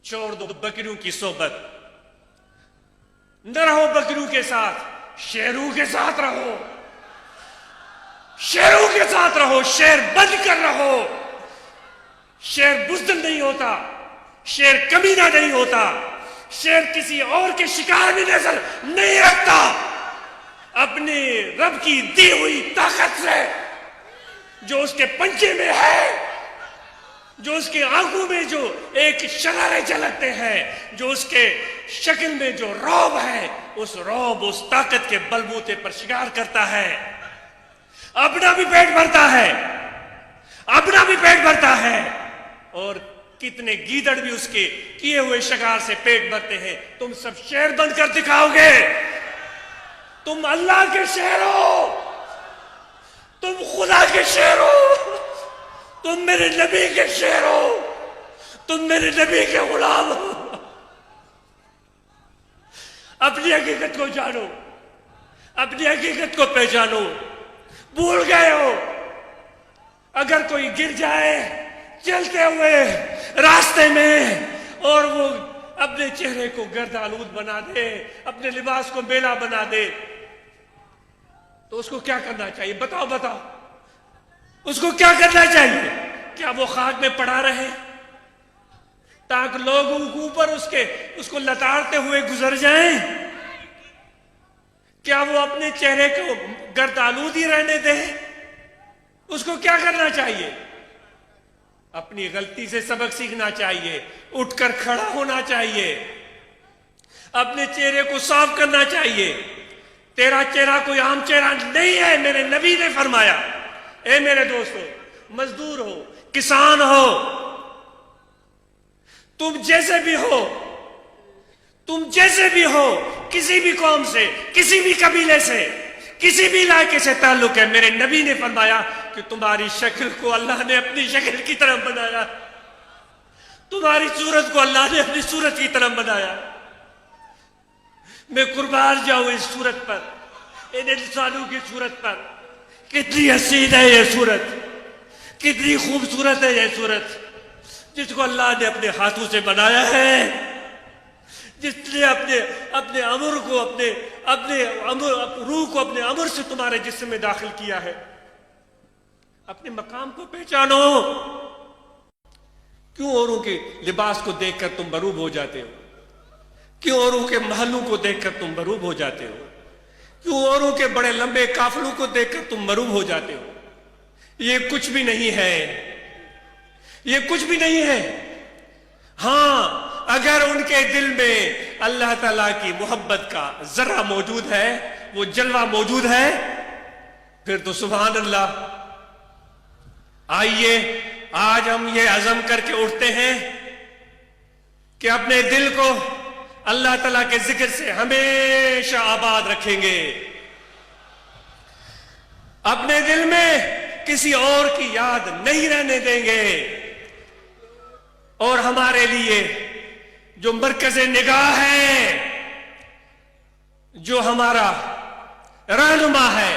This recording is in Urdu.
چھوڑ دو بکریوں کی صحبت، نہ رہو بکریوں کے ساتھ، شیروں کے ساتھ رہو، شیروں کے ساتھ رہو، شیر بن کر رہو۔ شیر بزدل نہیں ہوتا، شیر کمینہ نہیں ہوتا، شیر کسی اور کے شکار میں نظر نہیں رکھتا، اپنے رب کی دی ہوئی طاقت سے جو اس کے پنجے میں ہے، جو اس کے آنکھوں میں جو ایک شرارے جھلکتے ہیں، جو اس کے شکل میں جو رعب ہے، اس رعب اس طاقت کے بلبوتے پر شکار کرتا ہے۔ اپنا بھی پیٹ بھرتا ہے، اپنا بھی پیٹ بھرتا ہے، اور کتنے گیدڑ بھی اس کے کیے ہوئے شکار سے پیٹ بھرتے ہیں۔ تم سب شیر بن کر دکھاؤ گے؟ تم اللہ کے شیر ہو، تم خدا کے شیر ہو، تم میرے نبی کے شیر ہو، تم میرے نبی کے غلام ہو۔ اپنی حقیقت کو جانو، اپنی حقیقت کو پہچانو۔ بھول گئے ہو، اگر کوئی گر جائے چلتے ہوئے راستے میں اور وہ اپنے چہرے کو گرد آلود بنا دے، اپنے لباس کو میلا بنا دے، تو اس کو کیا کرنا چاہیے؟ بتاؤ بتاؤ، اس کو کیا کرنا چاہیے؟ کیا وہ خاک میں پڑا رہے تاکہ لوگ اوپر اس کو لتاڑتے ہوئے گزر جائیں؟ کیا وہ اپنے چہرے کو گرد آلود ہی رہنے دے؟ اس کو کیا کرنا چاہیے؟ اپنی غلطی سے سبق سیکھنا چاہیے، اٹھ کر کھڑا ہونا چاہیے، اپنے چہرے کو صاف کرنا چاہیے۔ تیرا چہرہ کوئی عام چہرہ نہیں ہے، میرے نبی نے فرمایا۔ اے میرے دوستو، مزدور ہو، کسان ہو، تم جیسے بھی ہو، تم جیسے بھی ہو، کسی بھی قوم سے، کسی بھی قبیلے سے، کسی بھی علاقے سے تعلق ہے، میرے نبی نے فرمایا کہ تمہاری شکل کو اللہ نے اپنی شکل کی طرح بنایا، تمہاری صورت کو اللہ نے اپنی صورت کی طرح بنایا۔ میں قربان جاؤں اس صورت پر، ان انسانوں کی صورت پر۔ کتنی حسین ہے یہ صورت، کتنی خوبصورت ہے یہ صورت، جس کو اللہ نے اپنے ہاتھوں سے بنایا ہے، جس نے اپنے امر کو اپنے روح کو اپنے امر سے تمہارے جسم میں داخل کیا ہے۔ اپنے مقام کو پہچانو۔ کیوں اوروں کے لباس کو دیکھ کر تم مغرور ہو جاتے ہو؟ کیوں اوروں کے محلوں کو دیکھ کر تم مغرور ہو جاتے ہو؟ کیوں اوروں کے بڑے لمبے قافلوں کو دیکھ کر تم مغرور ہو جاتے ہو؟ یہ کچھ بھی نہیں ہے، یہ کچھ بھی نہیں ہے۔ ہاں، اگر ان کے دل میں اللہ تعالیٰ کی محبت کا ذرہ موجود ہے، وہ جلوہ موجود ہے، پھر تو سبحان اللہ۔ آئیے آج ہم یہ عزم کر کے اٹھتے ہیں کہ اپنے دل کو اللہ تعالیٰ کے ذکر سے ہمیشہ آباد رکھیں گے، اپنے دل میں کسی اور کی یاد نہیں رہنے دیں گے، اور ہمارے لیے جو مرکز نگاہ ہے، جو ہمارا رہنما ہے،